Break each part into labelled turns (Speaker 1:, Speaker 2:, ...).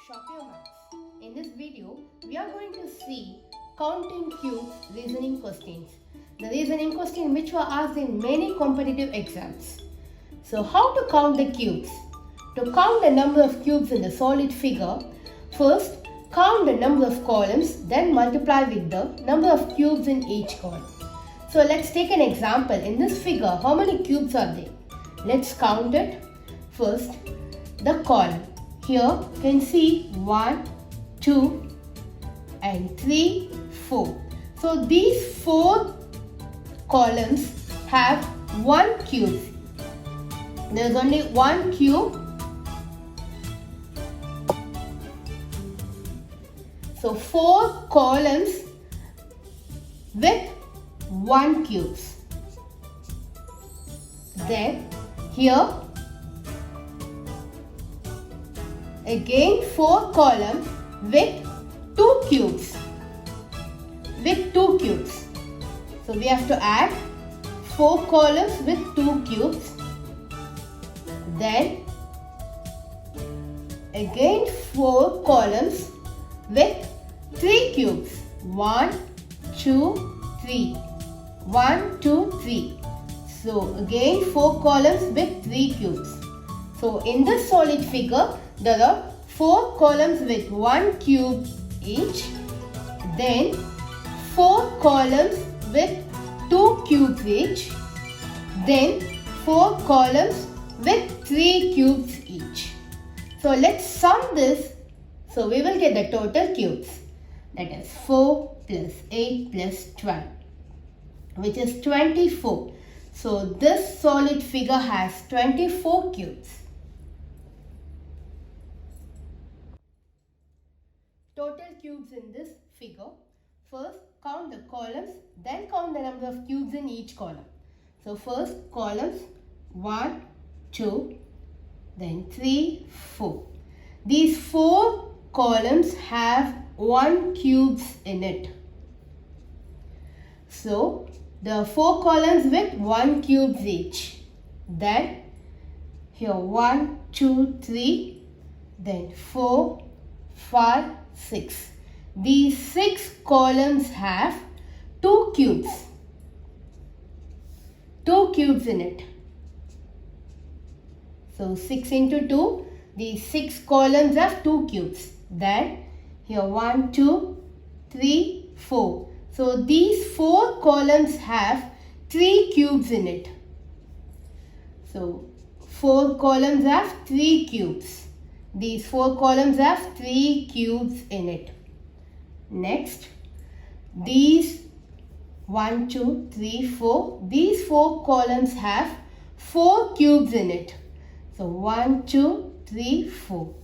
Speaker 1: Shopper Maths. In this video, we are going to see counting cubes reasoning questions. The reasoning question which were asked in many competitive exams. So how to count the cubes? To count the number of cubes in the solid figure, first count the number of columns, then multiply with the number of cubes in each column. So let's take an example. In this figure, how many cubes are there? Let's count it. First, the column. Here you can see 1, 2 and 3, 4. So these 4 columns have 1 cube. There is only 1 cube. So 4 columns with 1 cube. Then here again 4 columns with 2 cubes. So we have to add 4 columns with 2 cubes. Then again 4 columns with 3 cubes. 1, 2, 3. 1, 2, 3. So again 4 columns with 3 cubes. So in this solid figure, there are 4 columns with 1 cube each. Then 4 columns with 2 cubes each. Then 4 columns with 3 cubes each. So let's sum this. So we will get the total cubes. That is 4 plus 8 plus 12, which is 24. So this solid figure has 24 cubes. Total cubes in this figure. First count the columns, then count the number of cubes in each column. So first columns 1, 2, then 3, 4. These 4 columns have 1 cubes in it. So there are 4 columns with 1 cubes each. Then here 1, 2, 3, then 4, 5, 6. These 6 columns have 2 cubes. 2 cubes in it. So 6 into 2, these 6 columns have 2 cubes. Then here 1, 2, 3, 4. So these 4 columns have 3 cubes in it. So 4 columns have 3 cubes. These 4 columns have 3 cubes in it. Next, these 1, 2, 3, 4. These 4 columns have 4 cubes in it. So 1, 2, 3, 4.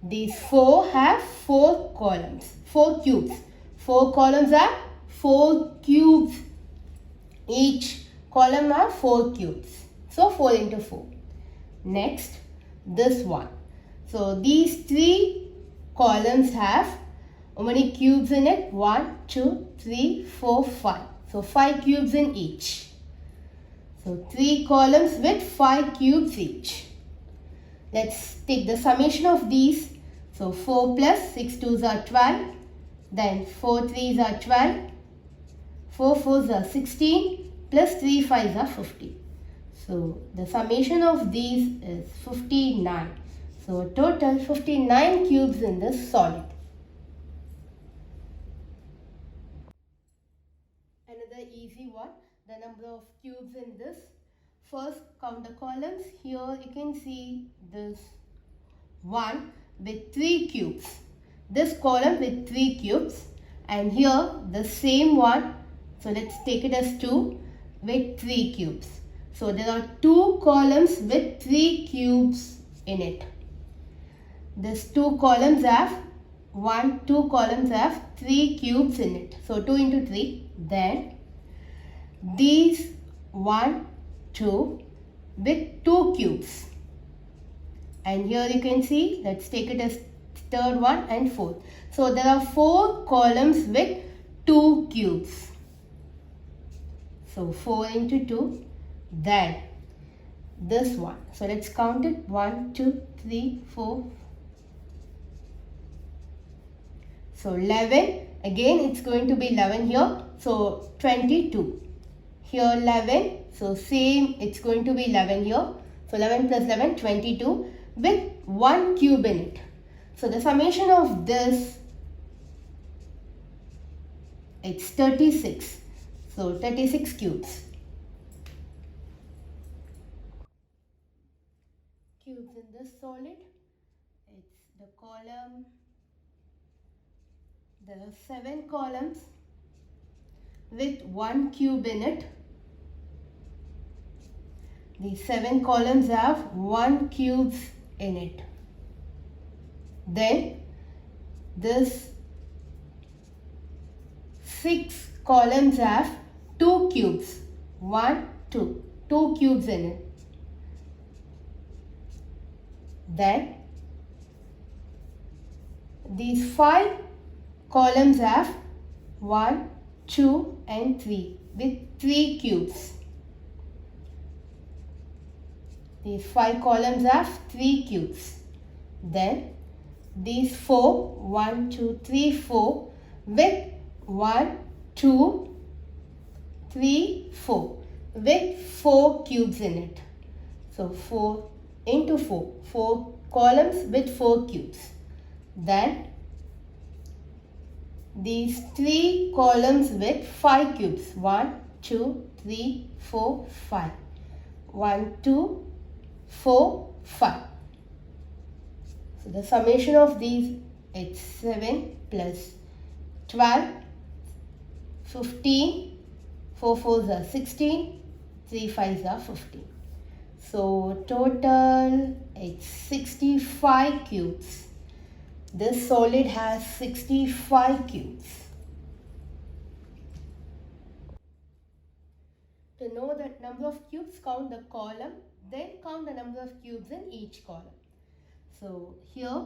Speaker 1: These 4 have 4 columns, 4 cubes. 4 columns have 4 cubes. Each column have 4 cubes. So 4 into 4. Next, this one. So these 3 columns have how many cubes in it? 1, 2, 3, 4, 5. So 5 cubes in each. So 3 columns with 5 cubes each. Let's take the summation of these. So 4 plus 6 2s are 12. Then 4 3s are 12. 4 4s are 16. Plus 3 5s are 50. So the summation of these is 59. So total 59 cubes in this solid. Another easy one. The number of cubes in this. First count the columns. Here you can see this one with 3 cubes. This column with 3 cubes. And here the same one. So let's take it as 2 with 3 cubes. So there are 2 columns with 3 cubes in it. These 2 columns have 2 columns have 3 cubes in it. So 2 into 3. Then these 1, 2 with 2 cubes. And here you can see, let's take it as third one and fourth. So there are 4 columns with 2 cubes. So 4 into 2. Then this one. So let's count it. 1, 2, 3, 4. So 11, again it's going to be 11 here, so 22. Here 11, so same, it's going to be 11 here. So 11 plus 11, 22 with 1 cube in it. So the summation of this, it's 36. So 36 cubes. Cubes in this solid, it's the column, there are 7 columns with 1 cube in it. These 7 columns have 1 cubes in it. Then this 6 columns have 2 cubes. 1, 2. 2 cubes in it. Then these 5 columns have 1, 2 and 3 with 3 cubes. These 5 columns have 3 cubes. Then these 4, 1, 2, 3, 4 with 1, 2, 3, 4 with 4 cubes in it. So 4 into 4, 4 columns with 4 cubes. Then these 3 columns with 5 cubes. 1, 2, 3, 4, 5. 1, 2, 4, 5. So the summation of these, it's 7 plus 12, 15, 4 4s are 16, 3 5s are 15. So total, it's 65 cubes. This solid has 65 cubes. To know the number of cubes, count the column, then count the number of cubes in each column. So here,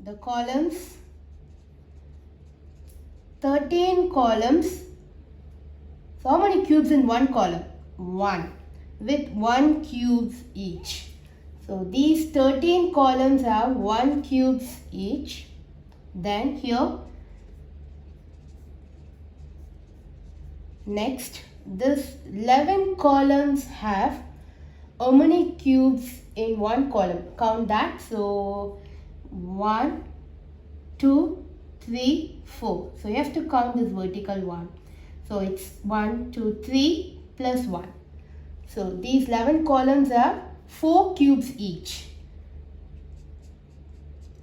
Speaker 1: the columns, 13 columns. So how many cubes in one column? 1 with 1 cubes each. So these 13 columns have 1 cubes each. Then here, next, this 11 columns have how many cubes in one column? Count that. So 1, 2, 3, 4. So you have to count this vertical one. So it's 1, 2, 3 plus 1. So these 11 columns have 4 cubes each.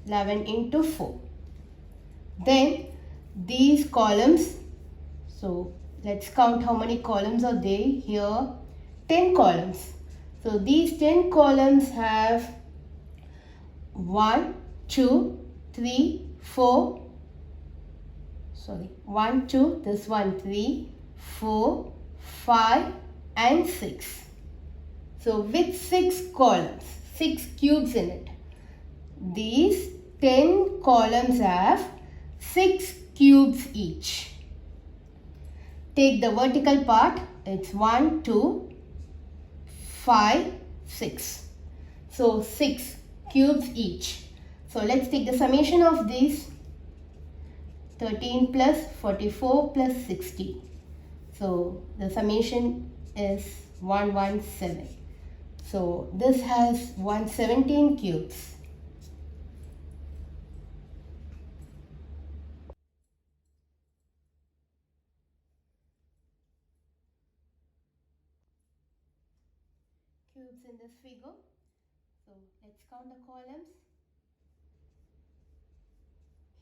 Speaker 1: 11 into 4. Then these columns, so let's count how many columns are there here. 10 columns. So these 10 columns have 1, 2, 3, 4. Sorry, 1, 2, this one 3, 4, 5 and 6. So with 6 columns, 6 cubes in it. These 10 columns have 6 cubes each. Take the vertical part, it's 1, 2, 5, 6. So 6 cubes each. So let's take the summation of these. 13 plus 44 plus 60. So the summation is 117. So this has 117 cubes. Cubes in this figure. So let's count the columns.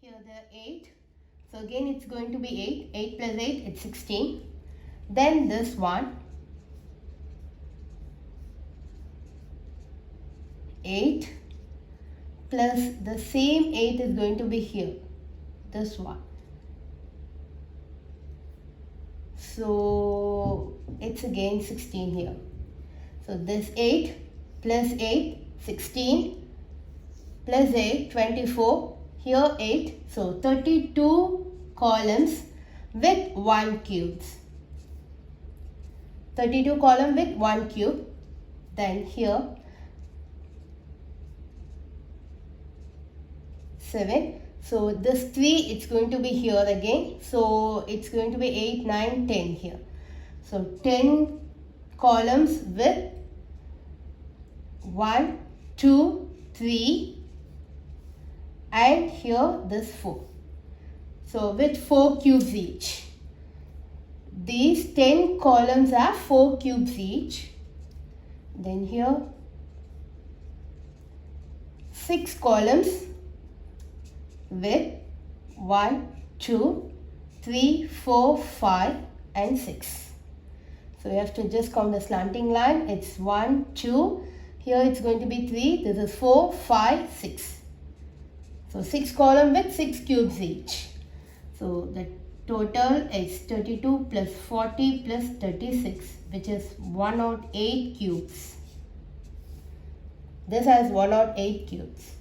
Speaker 1: Here there are 8. So again it's going to be 8. 8 plus 8, it's 16. Then this one, 8 plus the same 8 is going to be here, this one. So it's again 16 here. So this 8 plus 8, 16 plus 8, 24. Here 8. So 32 columns with 1 cubes. 32 column with 1 cube. Then here 7. So this 3, it's going to be here again. So it's going to be 8, 9, 10 here. So 10 columns with 1, 2, 3 and here this 4. So with 4 cubes each. These 10 columns have 4 cubes each. Then here 6 columns with 1, 2, 3, 4, 5 and 6. So you have to just count the slanting line. It's 1, 2. Here it's going to be 3. This is 4, 5, 6. So 6 columns with 6 cubes each. So the total is 32 plus 40 plus 36, which is 108 cubes. This has 108 cubes.